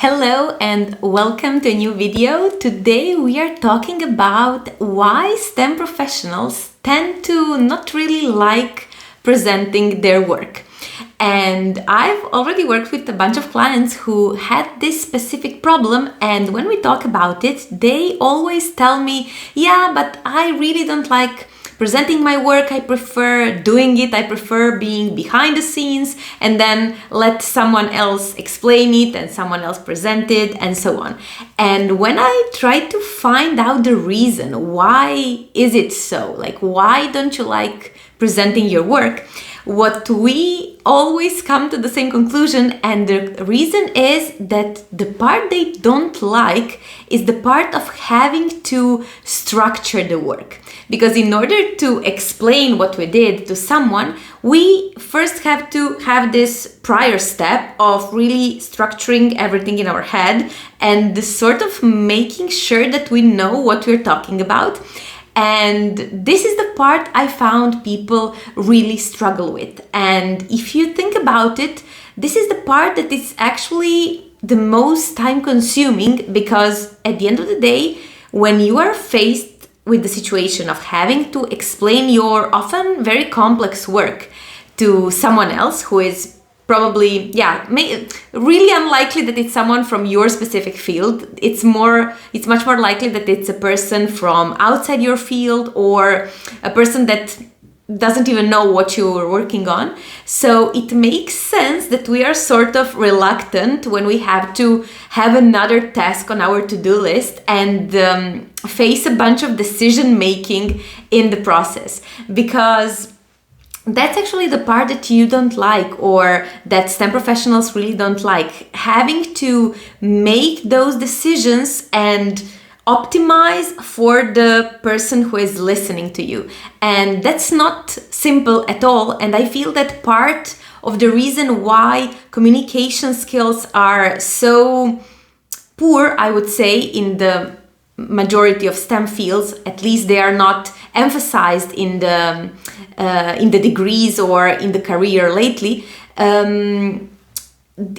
Hello and welcome to a new video. Today we are talking about why STEM professionals tend to not really like presenting their work. And I've already worked with a bunch of clients who had this specific problem, and when we talk about it, they always tell me, yeah, but I really don't like presenting my work. I prefer doing it. I prefer being behind the scenes and then let someone else explain it and someone else present it and so on. And when I try to find out the reason, why is it so? Like, why don't you like presenting your work? What we always come to the same conclusion, and the reason is that the part they don't like is the part of having to structure the work. Because in order to explain what we did to someone, we first have to have this prior step of really structuring everything in our head and sort of making sure that we know what we're talking about. And this is the part I found people really struggle with. And if you think about it, this is the part that is actually the most time consuming, because at the end of the day, when you are faced with the situation of having to explain your often very complex work to someone else who is probably, really unlikely that it's someone from your specific field. It's much more likely that it's a person from outside your field or a person that doesn't even know what you're working on. So it makes sense that we are sort of reluctant when we have to have another task on our to-do list and face a bunch of decision making in the process, because that's actually the part that you don't like, or that STEM professionals really don't like, having to make those decisions and optimize for the person who is listening to you. And that's not simple at all. And I feel that part of the reason why communication skills are so poor, I would say, in the majority of STEM fields, at least they are not emphasized in the degrees or in the career lately,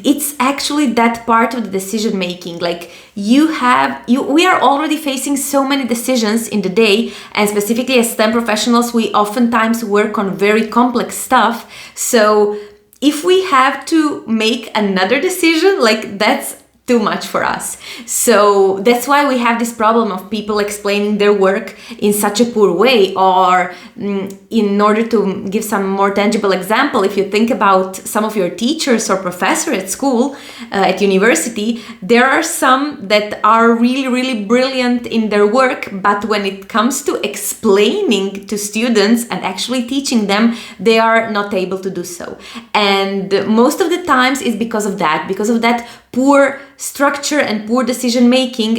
it's actually that part of the decision making. Like we are already facing so many decisions in the day, and specifically as STEM professionals, we oftentimes work on very complex stuff. So if we have to make another decision, like that's too much for us. So that's why we have this problem of people explaining their work in such a poor way. Or in order to give some more tangible example, if you think about some of your teachers or professors at school, at university, there are some that are really, really brilliant in their work, but when it comes to explaining to students and actually teaching them, they are not able to do so. And most of the times it's because of that poor structure and poor decision making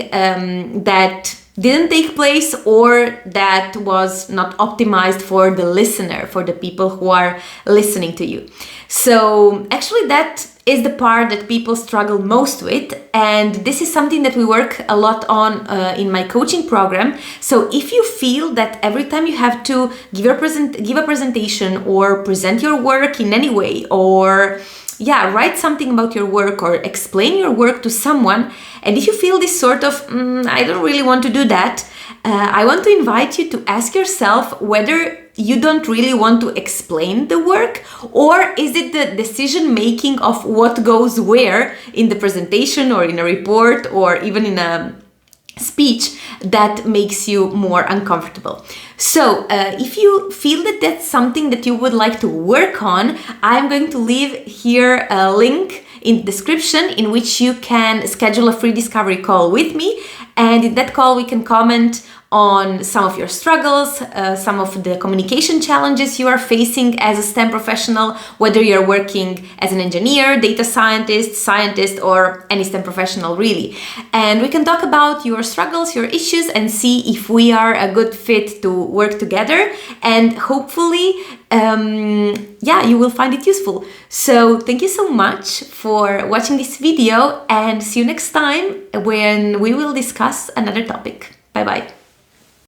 that didn't take place, or that was not optimized for the listener, for the people who are listening to you. So actually that is the part that people struggle most with, and this is something that we work a lot on in my coaching program. So if you feel that every time you have to give a presentation or present your work in any way, or write something about your work or explain your work to someone, and if you feel this sort of, I don't really want to do that, I want to invite you to ask yourself whether you don't really want to explain the work, or is it the decision making of what goes where in the presentation or in a report or even in a speech that makes you more uncomfortable. So if you feel that that's something that you would like to work on, I'm going to leave here a link in the description in which you can schedule a free discovery call with me. And in that call, we can comment on some of your struggles, some of the communication challenges you are facing as a STEM professional, whether you're working as an engineer, data scientist, or any STEM professional really. And we can talk about your struggles, your issues, and see if we are a good fit to work together. And hopefully, you will find it useful. So thank you so much for watching this video, and see you next time when we will discuss another topic. Bye bye.